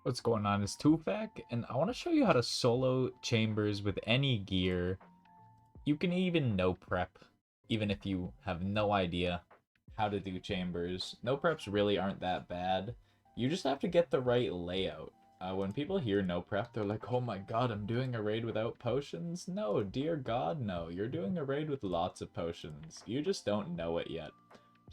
What's going on is Tufak, and I want to show you how to solo chambers with any gear. You can even no prep, even if you have no idea how to do chambers. No preps really aren't that bad. You just have to get the right layout. When people hear no prep, they're like, oh my god, I'm doing a raid without potions? No, dear god, no. You're doing a raid with lots of potions. You just don't know it yet.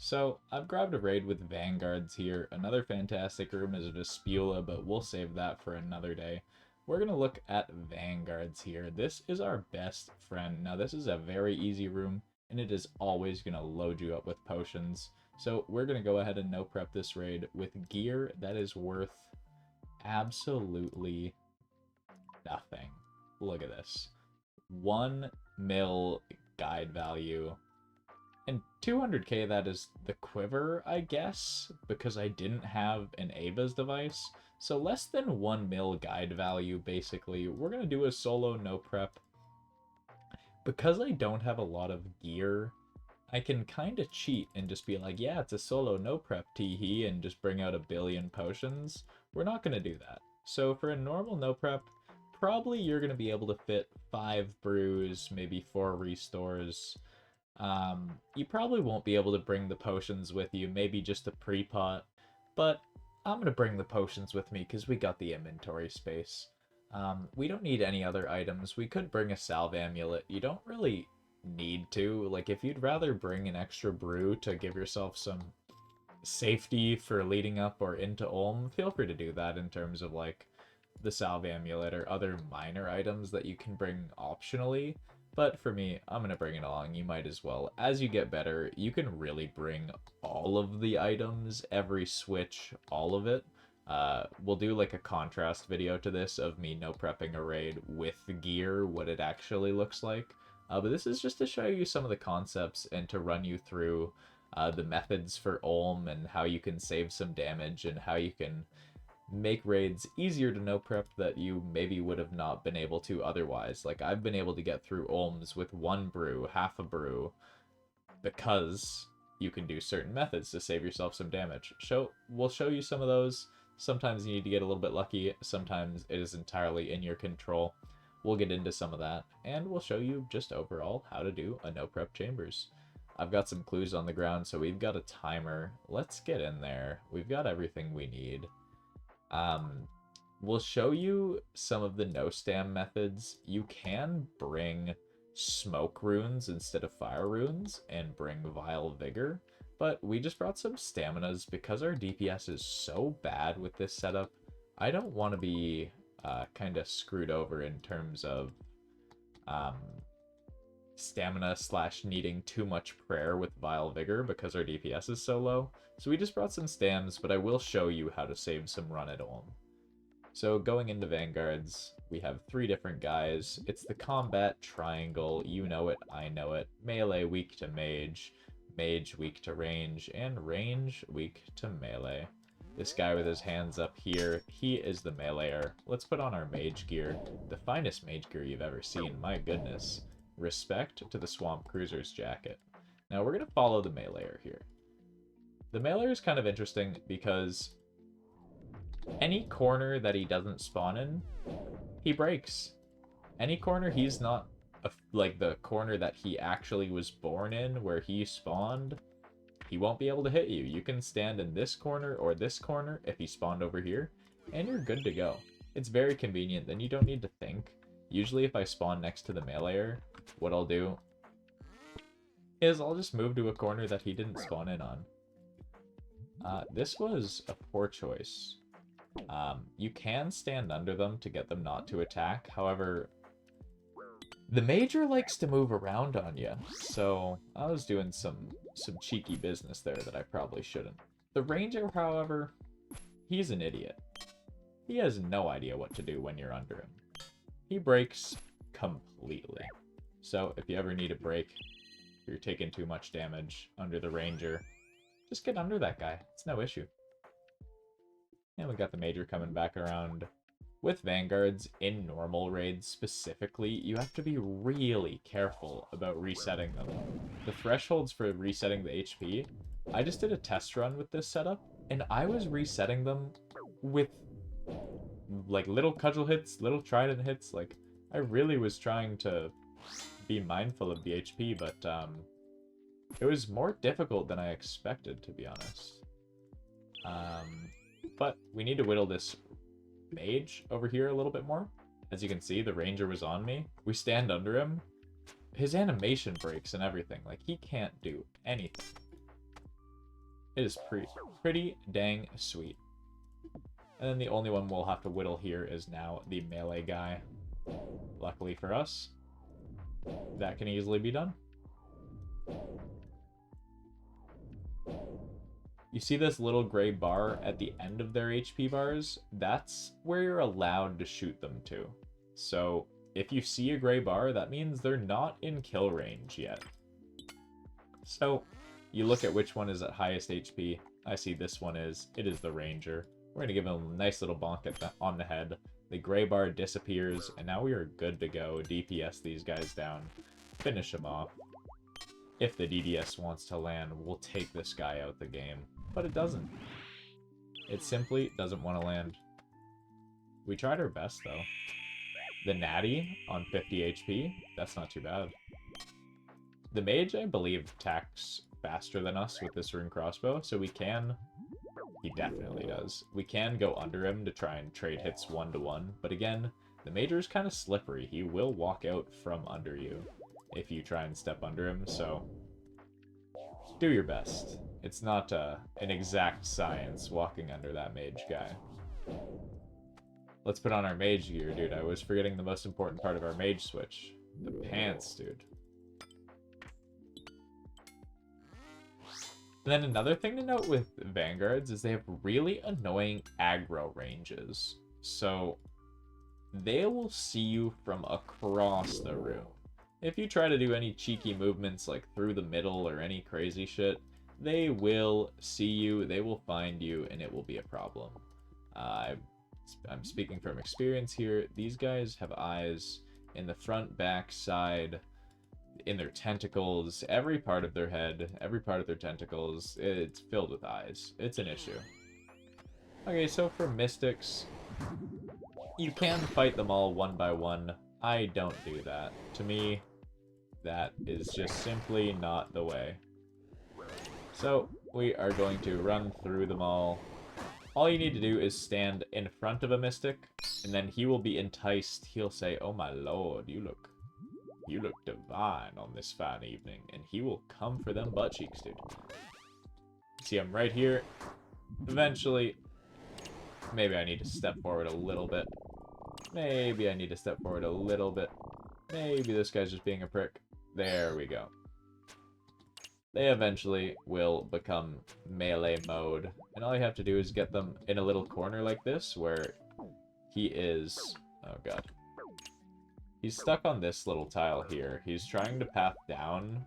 So, I've grabbed a raid with Vanguards here. Another fantastic room is Vespula, but we'll save that for another day. We're going to look at Vanguards here. This is our best friend. Now, this is a very easy room, and it is always going to load you up with potions. So, we're going to go ahead and no-prep this raid with gear that is worth absolutely nothing. Look at this. 1 mil guide value. And 200k, that is the quiver, I guess, because I didn't have an Ava's device. So less than 1 mil guide value, basically. We're going to do a solo no prep. Because I don't have a lot of gear, I can kind of cheat and just be like, yeah, it's a solo no prep, teehee, and just bring out a billion potions. We're not going to do that. So for a normal no prep, probably you're going to be able to fit 5 brews, maybe 4 restores. You probably won't be able to bring the potions with you, maybe just a pre-pot, but I'm going to bring the potions with me because we got the inventory space. We don't need any other items. We could bring a salve amulet. You don't really need to. Like, if you'd rather bring an extra brew to give yourself some safety for leading up or into Olm, feel free to do that in terms of, like, the salve amulet or other minor items that you can bring optionally. But for me, I'm going to bring it along. You might as well. As you get better, you can really bring all of the items, every switch, all of it. We'll do like a contrast video to this of me no prepping a raid with gear, what it actually looks like. But this is just to show you some of the concepts and to run you through the methods for Olm and how you can save some damage and how you can make raids easier to no prep that you maybe would have not been able to otherwise. Like, I've been able to get through Olms with 1 brew, half a brew, because you can do certain methods to save yourself some damage. We'll show you some of those. Sometimes you need to get a little bit lucky, sometimes it is entirely in your control. We'll get into some of that, and we'll show you just overall how to do a no prep chambers. I've got some clues on the ground, so we've got a timer. Let's get in there. We've got everything we need. We'll show you some of the no-stam methods. You can bring smoke runes instead of fire runes and bring vile vigor, but we just brought some staminas because our DPS is so bad with this setup. I don't want to be kind of screwed over in terms of stamina / needing too much prayer with vile vigor because our DPS is so low. So we just brought some stams, but I will show you how to save some run at Olm. So going into Vanguards, we have 3 different guys. It's the combat triangle, you know it, I know it. Melee weak to mage, mage weak to range, and range weak to melee. This guy with his hands up here, he is the meleeer. Let's put on our mage gear. The finest mage gear you've ever seen, my goodness. Respect to the Swamp Cruiser's jacket. Now we're going to follow the meleeer here. The meleeer is kind of interesting because any corner that he doesn't spawn in, he breaks. Any corner he's not, like the corner that he actually was born in, where he spawned, he won't be able to hit you. You can stand in this corner or this corner if he spawned over here, and you're good to go. It's very convenient, then you don't need to think. Usually if I spawn next to the meleeer, what I'll do is I'll just move to a corner that he didn't spawn in on. This was a poor choice. You can stand under them to get them not to attack. However, the Major likes to move around on you, so I was doing some cheeky business there that I probably shouldn't. The Ranger, however, he's an idiot. He has no idea what to do when you're under him. He breaks completely. So if you ever need a break, if you're taking too much damage under the Ranger, just get under that guy. It's no issue. And we got the Major coming back around. With Vanguards, in normal raids specifically, you have to be really careful about resetting them. The thresholds for resetting the HP, I just did a test run with this setup, and I was resetting them with like, little cudgel hits, little trident hits. Like, I really was trying to be mindful of the HP, but it was more difficult than I expected, to be honest. But we need to whittle this mage over here a little bit more. As you can see, the ranger was on me. We stand under him. His animation breaks and everything. Like, he can't do anything. It is pretty dang sweet. And then the only one we'll have to whittle here is now the melee guy. Luckily for us, that can easily be done. You see this little gray bar at the end of their HP bars? That's where you're allowed to shoot them to. So if you see a gray bar, that means they're not in kill range yet. So you look at which one is at highest HP. I see this one is. It is the ranger. We're going to give him a nice little bonk on the head. The gray bar disappears, and now we are good to go. DPS these guys down. Finish them off. If the DDS wants to land, we'll take this guy out the game. But it doesn't. It simply doesn't want to land. We tried our best, though. The natty on 50 HP, that's not too bad. The mage, I believe, attacks faster than us with this rune crossbow, so we can... He definitely does. We can go under him to try and trade hits 1-to-1, but again, the Major is kind of slippery. He will walk out from under you if you try and step under him, so do your best. It's not an exact science walking under that mage guy. Let's put on our mage gear, dude. I was forgetting the most important part of our mage switch. The pants, dude. And then another thing to note with Vanguards is they have really annoying aggro ranges. So they will see you from across the room. If you try to do any cheeky movements like through the middle or any crazy shit, they will see you, they will find you, and it will be a problem. I'm speaking from experience here. These guys have eyes in the front, back, side, in their tentacles, every part of their head, every part of their tentacles. It's filled with eyes. It's an issue. Okay, so for Mystics, you can fight them all one by one. I don't do that. To me, that is just simply not the way. So we are going to run through them all. All you need to do is stand in front of a Mystic, and then he will be enticed. He'll say, "Oh my lord, you look divine on this fine evening," and he will come for them butt cheeks, dude. See, I'm right here. Eventually, maybe I need to step forward a little bit. Maybe I need to step forward a little bit. Maybe this guy's just being a prick. There we go. They eventually will become melee mode, and all you have to do is get them in a little corner like this, where he is... Oh god. He's stuck on this little tile here. He's trying to path down,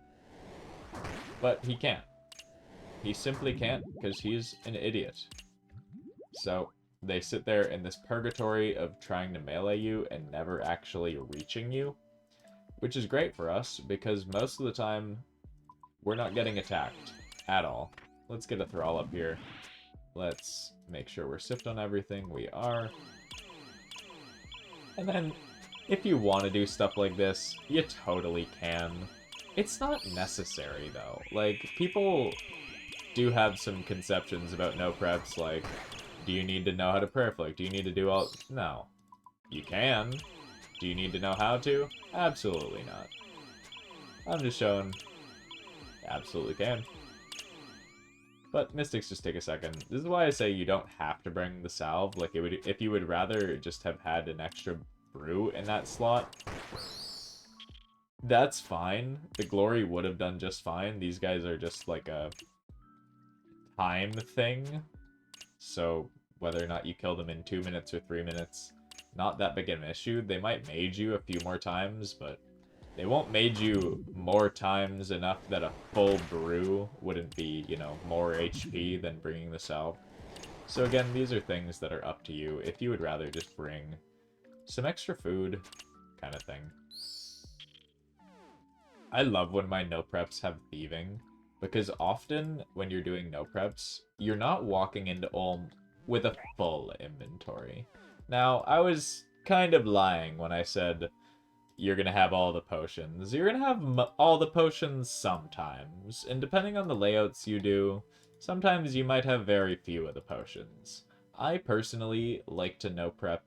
but he can't. He simply can't, because he's an idiot. So they sit there in this purgatory of trying to melee you and never actually reaching you, which is great for us, because most of the time, we're not getting attacked at all. Let's get a thrall up here. Let's make sure we're sipped on everything. We are. And then, if you want to do stuff like this, you totally can. It's not necessary, though. Like, people do have some conceptions about no preps, like, do you need to know how to prayerflick? Do you need to do all... No. You can. Do you need to know how to? Absolutely not. I'm just showing... Absolutely can. But Mystics just take a second. This is why I say you don't have to bring the salve. Like, it would, if you would rather just have had an extra brew in that slot, that's fine. The glory would have done just fine. These guys are just like a time thing. So whether or not you kill them in 2 minutes or 3 minutes, not that big of an issue. They might mage you a few more times, but they won't mage you more times enough that a full brew wouldn't be, you know, more HP than bringing the salve. So again, these are things that are up to you. If you would rather just bring some extra food, kind of thing. I love when my no preps have thieving, because often when you're doing no preps, you're not walking into Olm with a full inventory. Now, I was kind of lying when I said you're gonna have all the potions. You're gonna have all the potions sometimes, and depending on the layouts you do, sometimes you might have very few of the potions. I personally like to no prep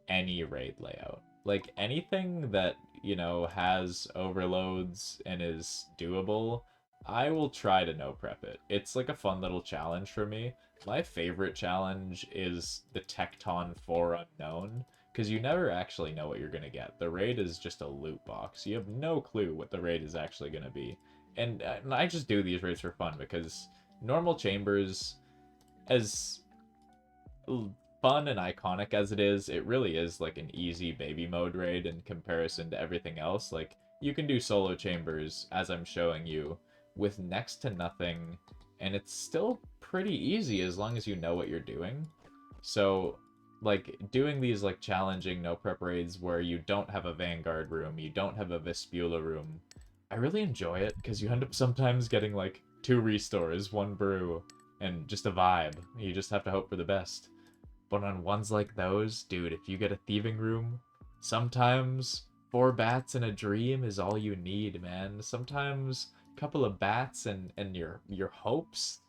any raid layout. Like anything that, you know, has overloads and is doable, I will try to no prep it. It's like a fun little challenge for me. My favorite challenge is the Tekton 4 Unknown, because you never actually know what you're going to get. The raid is just a loot box. You have no clue what the raid is actually going to be. And I just do these raids for fun, because normal chambers, as fun and iconic as it is, it really is like an easy baby mode raid in comparison to everything else. Like, you can do solo chambers, as I'm showing you, with next to nothing, and it's still pretty easy as long as you know what you're doing. So, like, doing these, like, challenging no-prep raids where you don't have a Vanguard room, you don't have a Vespula room, I really enjoy it, because you end up sometimes getting, like, 2 restores, 1 brew, and just a vibe. You just have to hope for the best. But on ones like those, dude, if you get a thieving room, sometimes 4 bats and a dream is all you need, man. Sometimes a couple of bats and your hopes,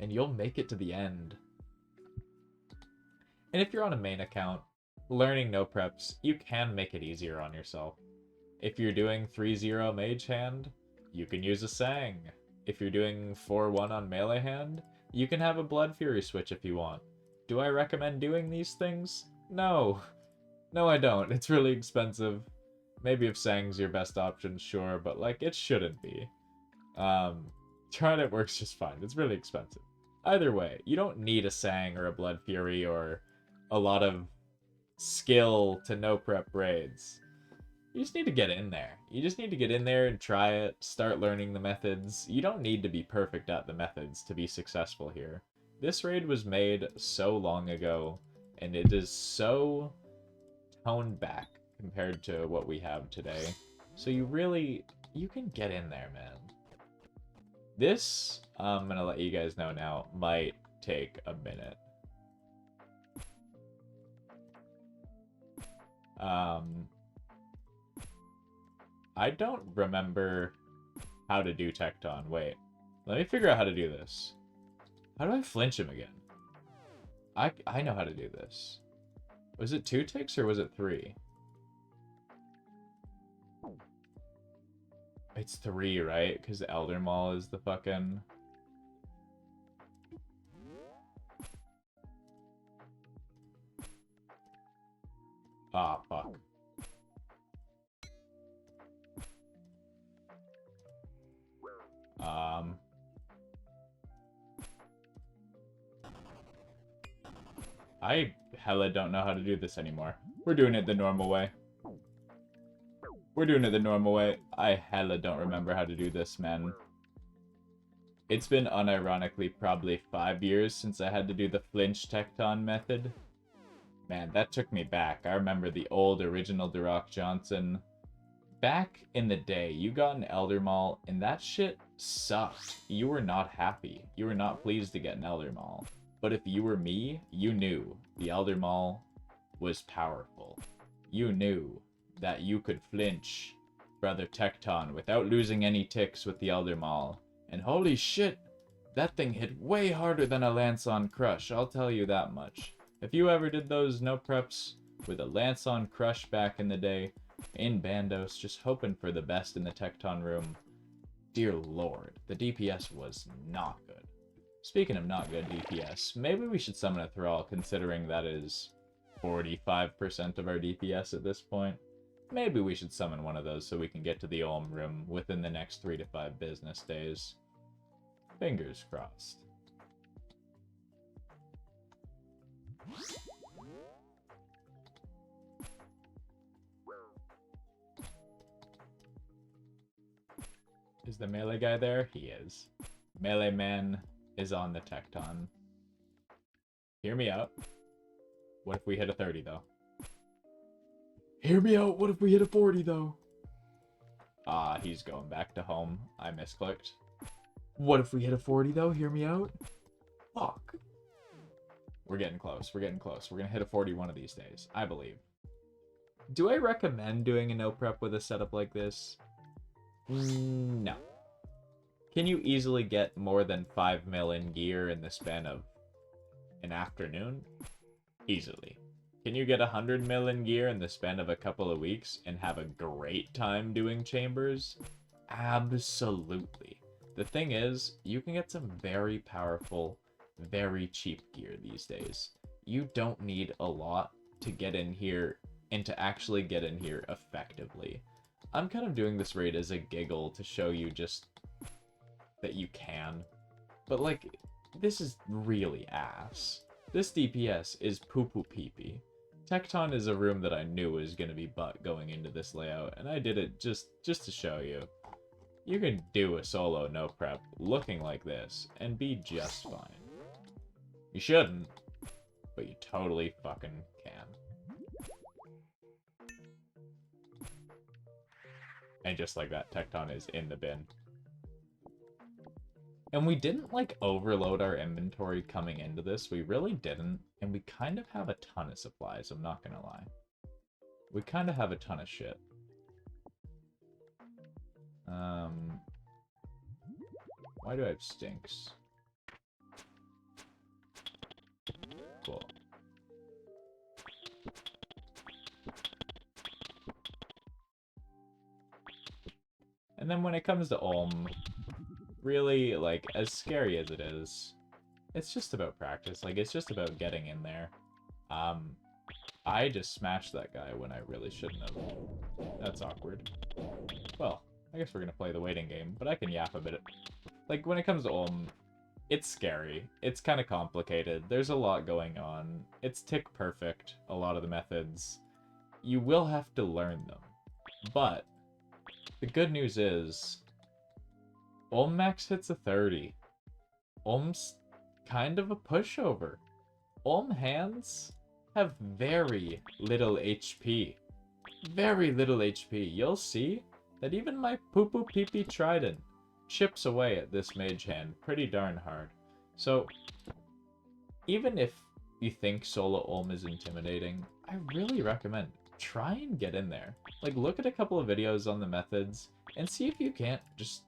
and you'll make it to the end. And if you're on a main account, learning no preps, you can make it easier on yourself. If you're doing 3-0 mage hand, you can use a Sang. If you're doing 4-1 on melee hand, you can have a Blood Fury switch if you want. Do I recommend doing these things? No. No, I don't. It's really expensive. Maybe if Sang's your best option, sure, but, like, it shouldn't be. Trident works just fine. It's really expensive. Either way, you don't need a Sang or a Blood Fury or a lot of skill to no prep raids. You just need to get in there. You just need to get in there and try it, start learning the methods. You don't need to be perfect at the methods to be successful here. This raid was made so long ago, and it is so toned back compared to what we have today. So you can get in there, man. This, I'm gonna let you guys know now, might take a minute. I don't remember how to do Tekton. Wait, let me figure out how to do this. How do I flinch him again? I know how to do this. Was it 2 ticks or was it 3? It's 3, right? Because the Elder Maul is the fucking... Ah, fuck. I hella don't know how to do this anymore. We're doing it the normal way. We're doing it the normal way. I hella don't remember how to do this, man. It's been unironically probably 5 years since I had to do the flinch Tekton method. Man, that took me back. I remember the old original Duroc Johnson. Back in the day, you got an Elder Maul, and that shit sucked. You were not happy. You were not pleased to get an Elder Maul. But if you were me, you knew the Elder Maul was powerful. You knew that you could flinch Brother Tekton without losing any ticks with the Elder Maul. And holy shit, that thing hit way harder than a Lance on Crush, I'll tell you that much. If you ever did those no preps with a Lance on Crush back in the day, in Bandos, just hoping for the best in the Tekton room, dear lord, the DPS was not good. Speaking of not good DPS, maybe we should summon a Thrall, considering that is 45% of our DPS at this point. Maybe we should summon one of those so we can get to the Olm room within the next 3 to 5 business days. Fingers crossed. Is the melee guy there? He is. Melee man is on the Tekton. Hear me out. What if we hit a 30, though? Hear me out. What if we hit a 40, though? Ah, he's going back to home. I misclicked. What if we hit a 40, though? Hear me out. Fuck. We're getting close. We're getting close. We're going to hit a 40 one of these days, I believe. Do I recommend doing a no prep with a setup like this? No. Can you easily get more than 5 mil in gear in the span of an afternoon? Easily. Can you get 100 mil in gear in the span of a couple of weeks and have a great time doing chambers? Absolutely. The thing is, you can get some very powerful, very cheap gear these days. You don't need a lot to get in here and to actually get in here effectively. I'm kind of doing this raid as a giggle to show you just that you can. But like, this is really ass. This DPS is poo-poo pee-pee. Tekton is a room that I knew was going to be butt going into this layout, and I did it just to show you. You can do a solo no prep looking like this and be just fine. You shouldn't, but you totally fucking can. And just like that, Tekton is in the bin. And we didn't, like, overload our inventory coming into this. We really didn't. And we kind of have a ton of supplies, I'm not gonna lie. We kind of have a ton of shit. Why do I have stinks? Cool. And then when it comes to Olm, really, like, as scary as it is, it's just about practice. Like, it's just about getting in there. I just smashed that guy when I really shouldn't have. That's awkward. Well, I guess we're gonna play the waiting game, but I can yap a bit. Like, when it comes to Olm, it's scary. It's kind of complicated. There's a lot going on. It's tick perfect, a lot of the methods. You will have to learn them. But the good news is, Olm max hits a 30. Olm's kind of a pushover. Olm hands have very little HP. Very little HP. You'll see that even my poo-poo pee-pee trident chips away at this mage hand pretty darn hard. So, even if you think solo Olm is intimidating, I really recommend try and get in there. Like, look at a couple of videos on the methods and see if you can't just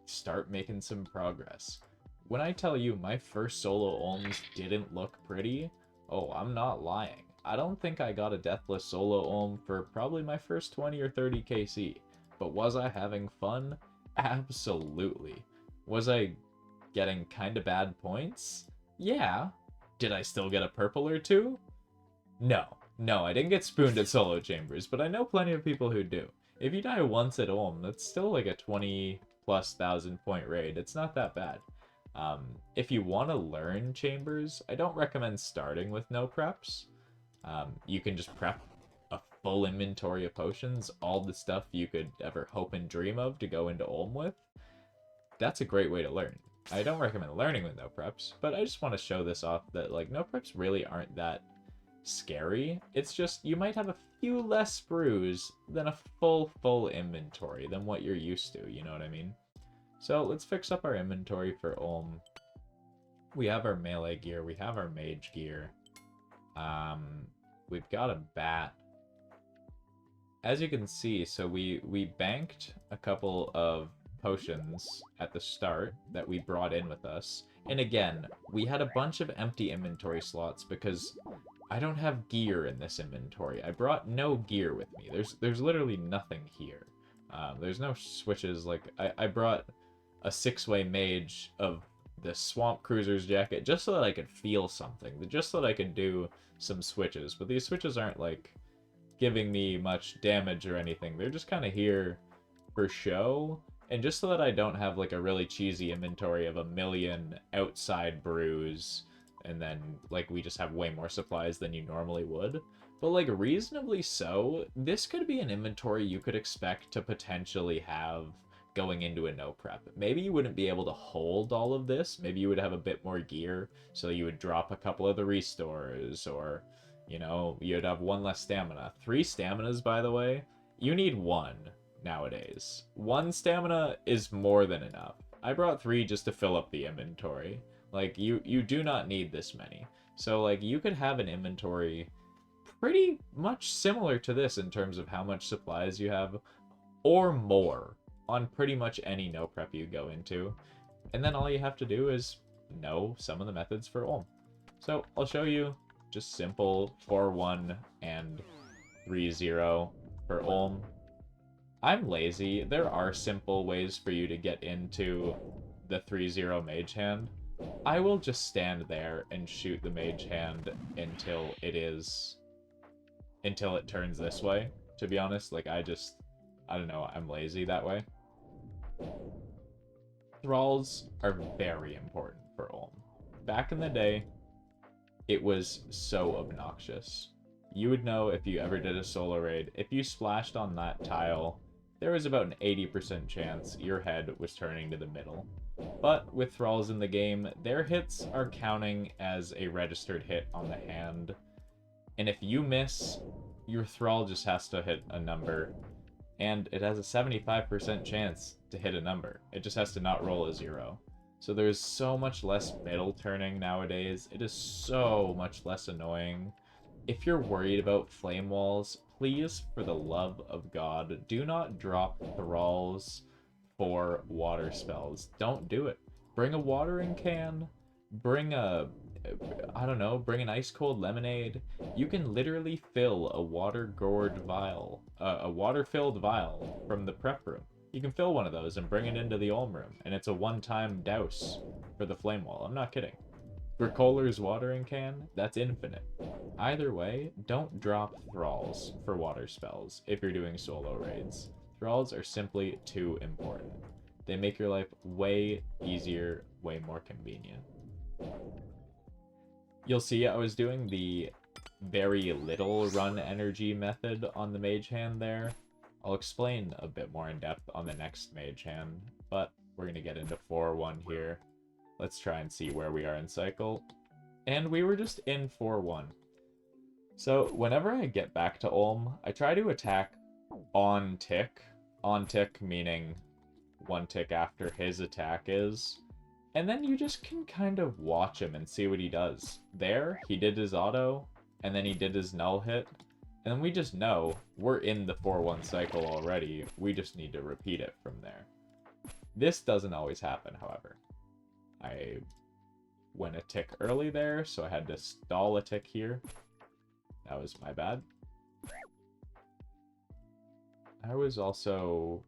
start making some progress. When I tell you my first solo Olms didn't look pretty, oh, I'm not lying. I don't think I got a deathless solo Olm for probably my first 20 or 30 KC. But was I having fun? Absolutely. Was I getting kind of bad points? Yeah. Did I still get a purple or two? No. No, I didn't get spooned at solo chambers, but I know plenty of people who do. If you die once at Olm, that's still like a 20+ thousand point raid. It's not that bad. If you want to learn chambers, I don't recommend starting with no preps. You can just prep a full inventory of potions, all the stuff you could ever hope and dream of to go into Olm with. That's a great way to learn. I don't recommend learning with no preps, but I just want to show this off that, like, no preps really aren't that scary. It's just you might have a few less brews than a full inventory than what you're used to, you know what I mean? So let's fix up our inventory for Olm. We have our melee gear, we have our mage gear. We've got a bat. As you can see, so we banked a couple of potions at the start that we brought in with us. And again, we had a bunch of empty inventory slots because I don't have gear in this inventory. I brought no gear with me. There's literally nothing here. There's no switches. Like, I brought a 6-way mage of the Swamp Cruiser's jacket just so that I could feel something. Just so that I could do some switches. But these switches aren't, like, giving me much damage or anything. They're just kind of here for show. And just so that I don't have, like, a really cheesy inventory of 1,000,000 outside brews, and then, like, we just have way more supplies than you normally would. But, like, reasonably so, this could be an inventory you could expect to potentially have going into a no prep. Maybe you wouldn't be able to hold all of this. Maybe you would have a bit more gear, so you would drop a couple of the restores, or, you know, you'd have 1 less stamina. 3 staminas, by the way, you need 1 nowadays. 1 stamina is more than enough. I brought 3 just to fill up the inventory. Like, you do not need this many. So, like, you could have an inventory pretty much similar to this in terms of how much supplies you have, or more, on pretty much any no prep you go into. And then all you have to do is know some of the methods for Olm. So I'll show you just simple 4-1 and 3-0 for Olm. I'm lazy. There are simple ways for you to get into the 3-0 mage hand. I will just stand there and shoot the mage hand until it turns this way. To be honest, like I don't know, I'm lazy that way. Thralls are very important for Olm. Back in the day, it was so obnoxious. You would know if you ever did a solo raid, if you splashed on that tile, there was about an 80% chance your head was turning to the middle. But with Thralls in the game, their hits are counting as a registered hit on the hand. And if you miss, your Thrall just has to hit a number. And it has a 75% chance to hit a number. It just has to not roll a 0. So there's so much less middle turning nowadays. It is so much less annoying. If you're worried about flame walls, please, for the love of God, do not drop Thralls for water spells. Don't do it. Bring a watering can. Bring I don't know, bring an ice cold lemonade. You can literally fill a water-gourd vial, a water-filled vial from the prep room. You can fill one of those and bring it into the Olm room, and it's a one-time douse for the flame wall. I'm not kidding. For Kohler's watering can, that's infinite. Either way, don't drop Thralls for water spells if you're doing solo raids. Thralls are simply too important. They make your life way easier, way more convenient. You'll see I was doing the very little run energy method on the mage hand there. I'll explain a bit more in depth on the next mage hand, but we're going to get into 4-1 here. Let's try and see where we are in cycle. And we were just in 4-1. So whenever I get back to Olm, I try to attack on tick. On tick meaning one tick after his attack is. And then you just can kind of watch him and see what he does. There, he did his auto, and then he did his null hit. And then we just know we're in the 4-1 cycle already. We just need to repeat it from there. This doesn't always happen, however. I went a tick early there, so I had to stall a tick here. That was my bad. I was also...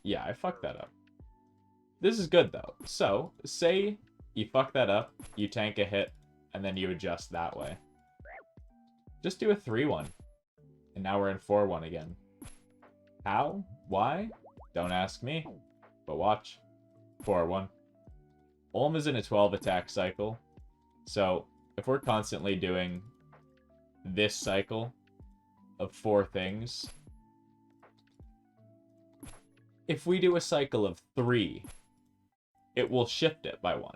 yeah, I fucked that up. This is good, though. So, say you fuck that up, you tank a hit, and then you adjust that way. Just do a 3-1. And now we're in 4-1 again. How? Why? Don't ask me. But watch. 4-1. Olm is in a 12 attack cycle. So, if we're constantly doing this cycle of 4 things, if we do a cycle of 3, it will shift it by 1.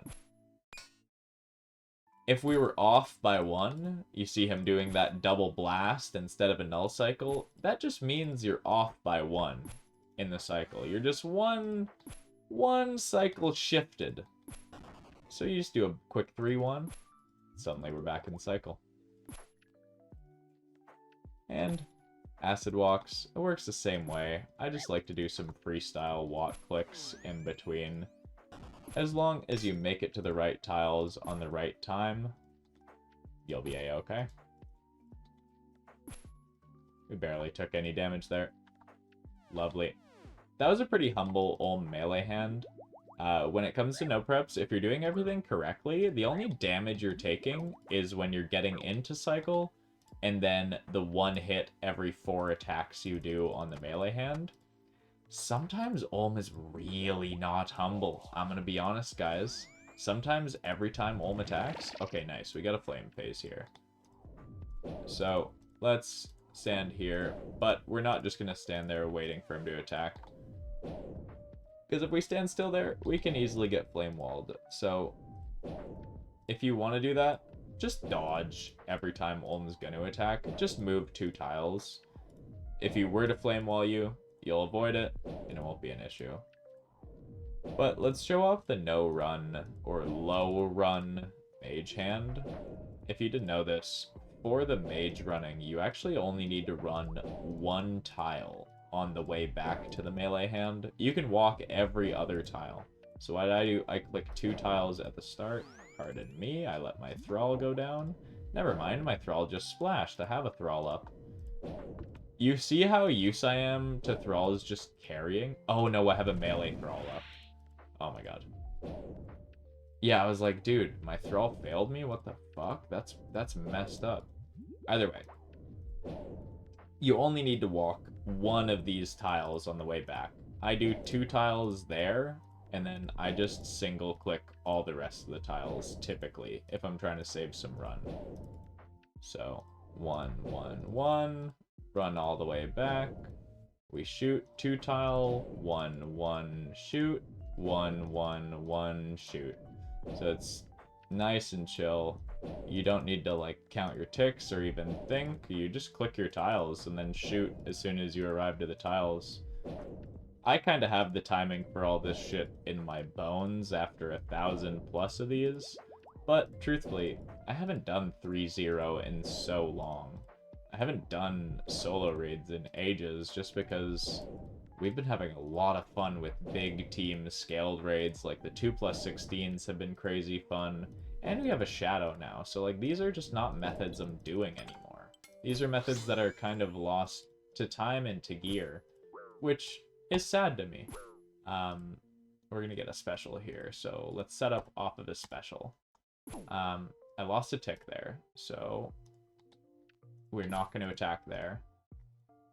If we were off by 1, you see him doing that double blast instead of a null cycle, that just means you're off by 1 in the cycle. You're just one cycle shifted. So you just do a quick 3-1, suddenly we're back in the cycle. And acid walks, it works the same way. I just like to do some freestyle walk clicks in between. As long as you make it to the right tiles on the right time, you'll be a-okay. We barely took any damage there. Lovely. That was a pretty humble Olm melee hand. When it comes to no preps, if you're doing everything correctly, the only damage you're taking is when you're getting into cycle, and then the 1 hit every 4 attacks you do on the melee hand. Sometimes Olm is really not humble. I'm gonna be honest, guys. Sometimes every time Olm attacks... okay, nice. We got a flame phase here. So, let's stand here. But we're not just gonna stand there waiting for him to attack. Because if we stand still there, we can easily get flame walled. So, if you want to do that, just dodge every time Olm's going to attack. Just move 2 tiles. If he were to flame wall you, you'll avoid it, and it won't be an issue. But let's show off the no run or low run mage hand. if you didn't know this, for the mage running, you actually only need to run one tile on the way back to the melee hand. You can walk every other tile. So what I do, I click 2 tiles at the start. Pardon me, I let my thrall go down. Never mind, my thrall just splashed. I have a thrall up. You see how used I am to thralls just carrying? Oh no, I have a melee thrall up. Oh my god. Yeah, I was like, dude, my thrall failed me? What the fuck? That's messed up. Either way, you only need to walk one of these tiles on the way back. I do 2 tiles there, and then I just single click all the rest of the tiles, typically, if I'm trying to save some run. So, 1, 1, 1, run all the way back. We shoot 2 tile, 1, 1, shoot, 1, 1, 1, shoot. So it's nice and chill. You don't need to like count your ticks or even think. You just click your tiles and then shoot as soon as you arrive to the tiles. I kind of have the timing for all this shit in my bones after 1,000+ of these, but truthfully, I haven't done 3-0 in so long. I haven't done solo raids in ages just because we've been having a lot of fun with big team scaled raids, like the 2+16s have been crazy fun, and we have a shadow now, so like these are just not methods I'm doing anymore. These are methods that are kind of lost to time and to gear, which is sad to me. We're gonna get a special here, so let's set up off of a special. I lost a tick there, so we're not going to attack there.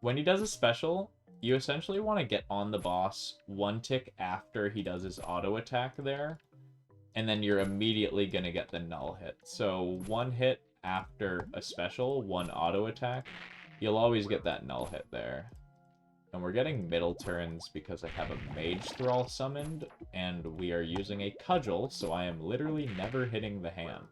When he does a special, you essentially want to get on the boss 1 tick after he does his auto attack there, and then you're immediately going to get the null hit. So 1 hit after a special, 1 auto attack, you'll always get that null hit there. And we're getting middle turns because I have a Mage Thrall summoned, and we are using a Cudgel, so I am literally never hitting the hand.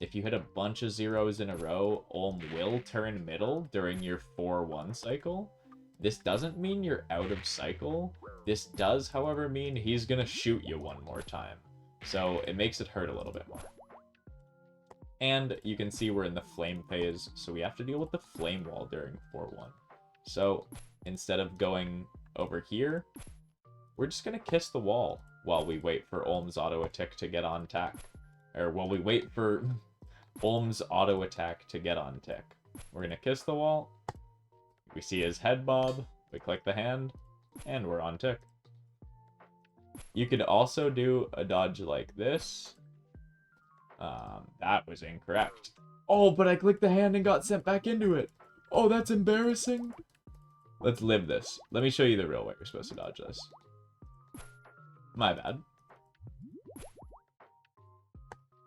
If you hit a bunch of 0s in a row, Olm will turn middle during your 4-1 cycle. This doesn't mean you're out of cycle. This does, however, mean he's gonna shoot you 1 more time. So it makes it hurt a little bit more. And you can see we're in the flame phase, so we have to deal with the flame wall during 4-1. So instead of going over here, we're just gonna kiss the wall while we wait for Olm's auto attack to get on tack. Or while we wait for Olm's auto attack to get on tick. We're gonna kiss the wall. We see his head bob. We click the hand, and we're on tick. You could also do a dodge like this. That was incorrect. Oh, but I clicked the hand and got sent back into it. Oh, that's embarrassing. Let's live this. Let me show you the real way you're supposed to dodge this. My bad.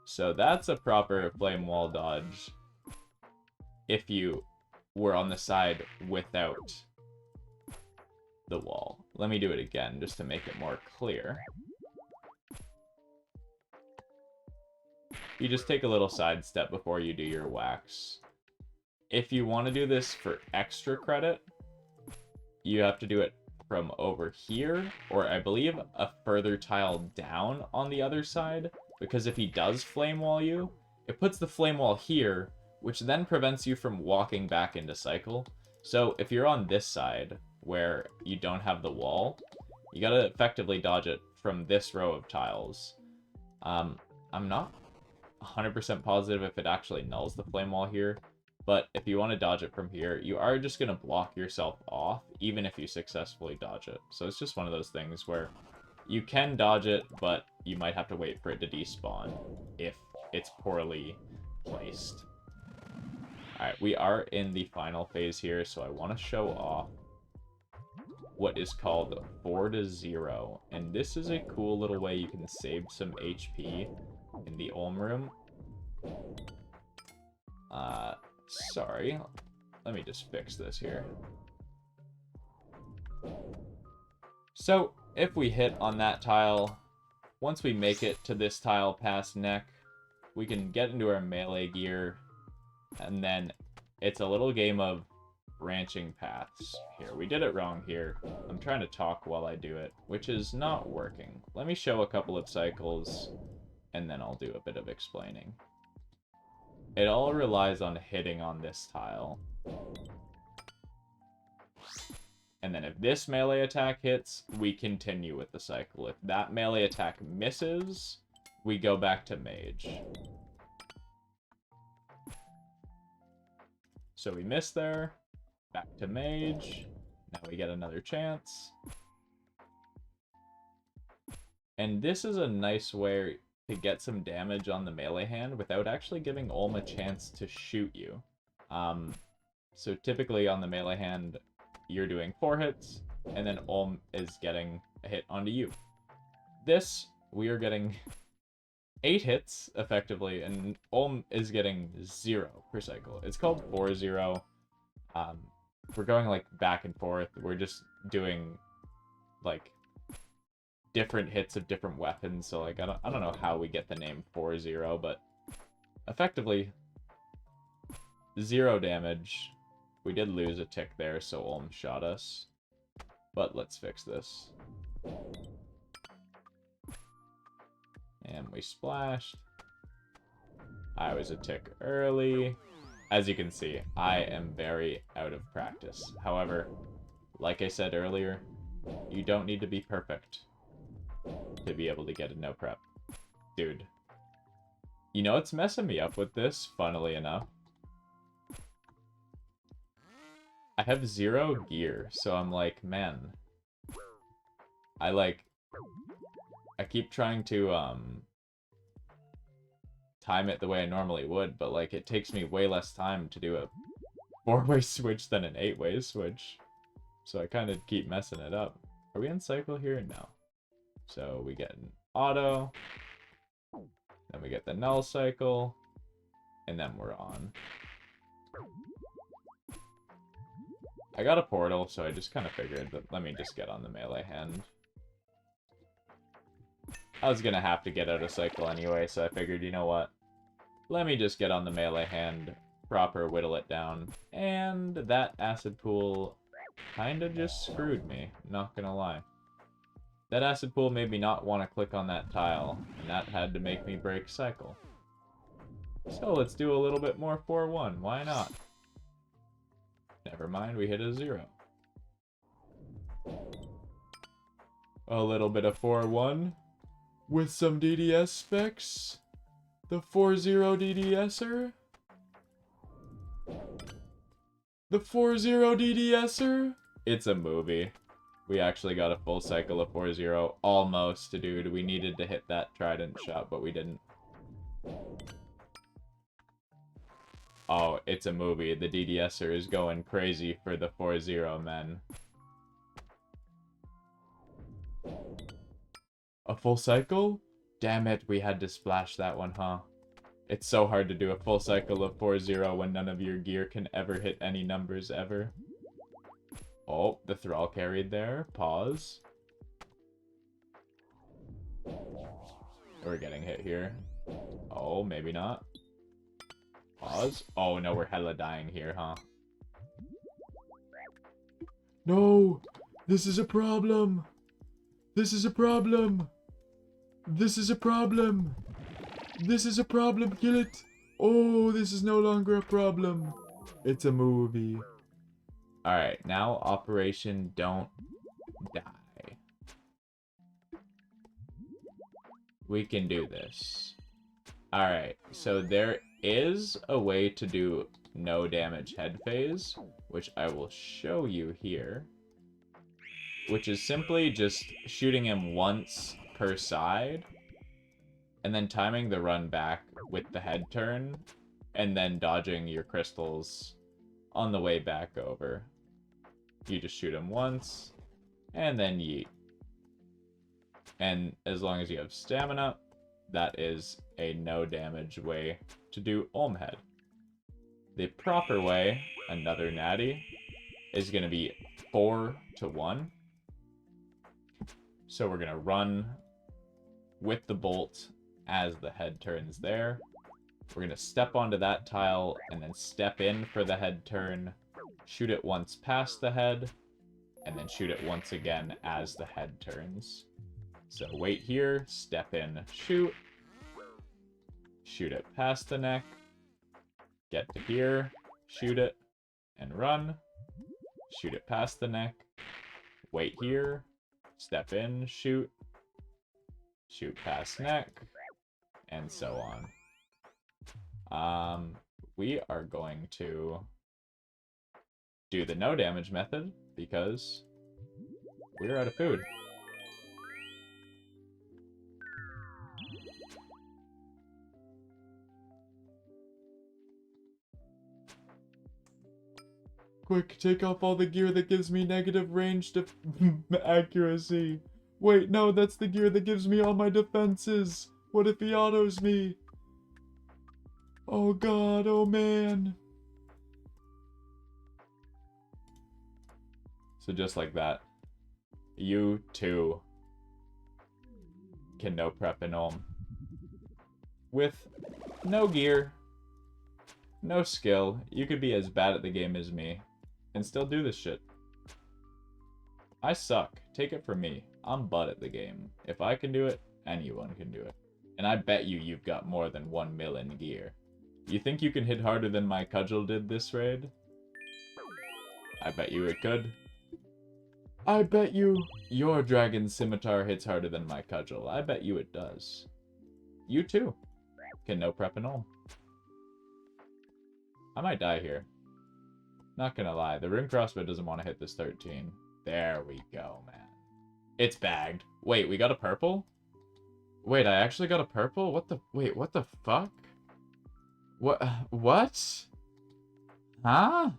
So that's a proper flame wall dodge if you were on the side without the wall. Let me do it again just to make it more clear. You just take a little side step before you do your wax. If you want to do this for extra credit, you have to do it from over here, or I believe a further tile down on the other side. Because if he does flame wall you, it puts the flame wall here, which then prevents you from walking back into cycle. So if you're on this side, where you don't have the wall, you gotta effectively dodge it from this row of tiles. I'm not 100% positive if it actually nulls the flame wall here, but if you want to dodge it from here, you are just gonna block yourself off, even if you successfully dodge it. So it's just one of those things where you can dodge it, but you might have to wait for it to despawn if it's poorly placed. Alright, we are in the final phase here, so I want to show off what is called 4-0. And this is a cool little way you can save some HP in the Olm room. Sorry. Let me just fix this here. So, if we hit on that tile, once we make it to this tile past neck, we can get into our melee gear, and then it's a little game of branching paths. Here, we did it wrong here. I'm trying to talk while I do it, which is not working. Let me show a couple of cycles, and then I'll do a bit of explaining. It all relies on hitting on this tile. And then if this melee attack hits, we continue with the cycle. If that melee attack misses, we go back to Mage. So we miss there. Back to Mage. Now we get another chance. And this is a nice way to get some damage on the melee hand without actually giving Olm a chance to shoot you. So typically on the melee hand, you're doing 4 hits, and then Olm is getting a hit onto you. This, we are getting 8 hits, effectively, and Olm is getting 0 per cycle. It's called 4-0. We're going, like, back and forth. We're just doing, like, different hits of different weapons, so, like, I don't know how we get the name 4-0, but effectively, 0 damage. We did lose a tick there, so Olm shot us. But let's fix this. And we splashed. I was a tick early. As you can see, I am very out of practice. However, like I said earlier, you don't need to be perfect to be able to get a no prep. Dude. You know what's messing me up with this, funnily enough? I have 0 gear, so I'm like, man. I keep trying to, time it the way I normally would, but, like, it takes me way less time to do a 4-way switch than an 8-way switch. So I kind of keep messing it up. Are we in cycle here? No. So we get an auto, then we get the null cycle, and then we're on. I got a portal, so I just kind of figured that let me just get on the melee hand. I was gonna have to get out of cycle anyway, so I figured, you know what? Let me just get on the melee hand, proper whittle it down. And that acid pool kind of just screwed me, not gonna lie. That acid pool made me not want to click on that tile, and that had to make me break cycle. So let's do a little bit more 4-1, why not? Never mind, we hit a 0. A little bit of 4-1 with some DDS specs. The 4-0 DDSer. The 4-0 DDSer. It's a movie. We actually got a full cycle of 4-0. Almost, dude. We needed to hit that trident shot, but we didn't. Oh, it's a movie. The DDSer is going crazy for the 4-0 men. A full cycle? Damn it, we had to splash that one, huh? It's so hard to do a full cycle of 4-0 when none of your gear can ever hit any numbers ever. Oh, the thrall carried there. Pause. We're getting hit here. Oh, maybe not. Pause. Oh, no, we're hella dying here, huh? No! This is a problem! This is a problem! This is a problem! This is a problem, kill it! Oh, this is no longer a problem. It's a movie. Alright, now Operation Don't Die. We can do this. Alright, so there is a way to do no damage head phase, which I will show you here. Which is simply just shooting him once per side, and then timing the run back with the head turn, and then dodging your crystals on the way back over. You just shoot him once, and then yeet. And as long as you have stamina, that is a no damage way to do Olm head. The proper way, another natty, is going to be 4-1. So we're going to run with the bolt as the head turns there. We're going to step onto that tile and then step in for the head turn, shoot it once past the head, and then shoot it once again as the head turns. So wait here, step in, shoot it past the neck, Get to here, shoot it, and run. Shoot it past the neck. Wait here. Step in, shoot. Shoot past neck. And so on. We are going to do the no damage method because we're out of food. Quick, take off all the gear that gives me negative range accuracy. Wait, no, that's the gear that gives me all my defenses. What if he autos me? Oh god, oh man. So just like that, you too can no prep an Olm. With no gear, no skill, you could be as bad at the game as me and still do this shit. I suck. Take it from me. I'm butt at the game. If I can do it, anyone can do it. And I bet you've got more than 1 mil in gear. You think you can hit harder than my cudgel did this raid? I bet you it could. I bet you your dragon scimitar hits harder than my cudgel. I bet you it does. You too can no prep an Olm. I might die here. Not gonna lie, the rune crossbow doesn't want to hit this 13. There we go, man. It's bagged. Wait, we got a purple? Wait, I actually got a purple? Wait, what the fuck? What? Huh?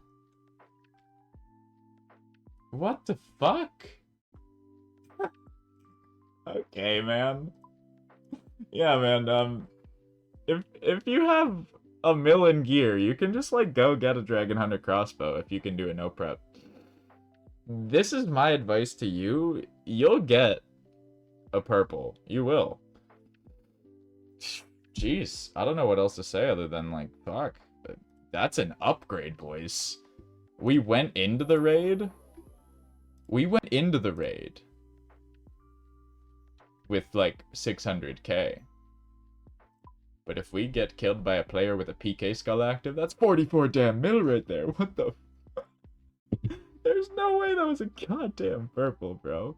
What the fuck? Okay, man. Yeah, man, if you have a mil in gear, you can just, like, go get a Dragon Hunter crossbow if you can do a no prep. This is my advice to you. You'll get a purple. You will. Jeez, I don't know what else to say other than, like, fuck. That's an upgrade, boys. We went into the raid. With, like, 600k. But if we get killed by a player with a PK skull active, that's 44 damn mil right there. What the fuck? There's no way that was a goddamn purple, bro.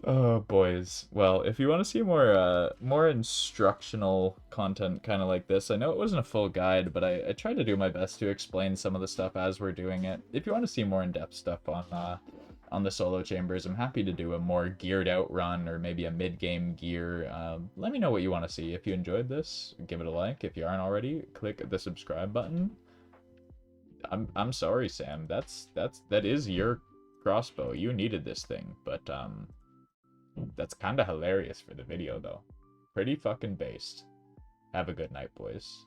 Oh, boys. Well, if you want to see more instructional content kind of like this, I know it wasn't a full guide, but I tried to do my best to explain some of the stuff as we're doing it. If you want to see more in-depth stuff on the solo chambers, I'm happy to do a more geared out run or maybe a mid-game gear. Let me know what you want to see. If you enjoyed this, give it a like. If you aren't already, click the subscribe button. I'm sorry, Sam. That is your crossbow. You needed this thing, but that's kind of hilarious for the video, though. Pretty fucking based. Have a good night, boys.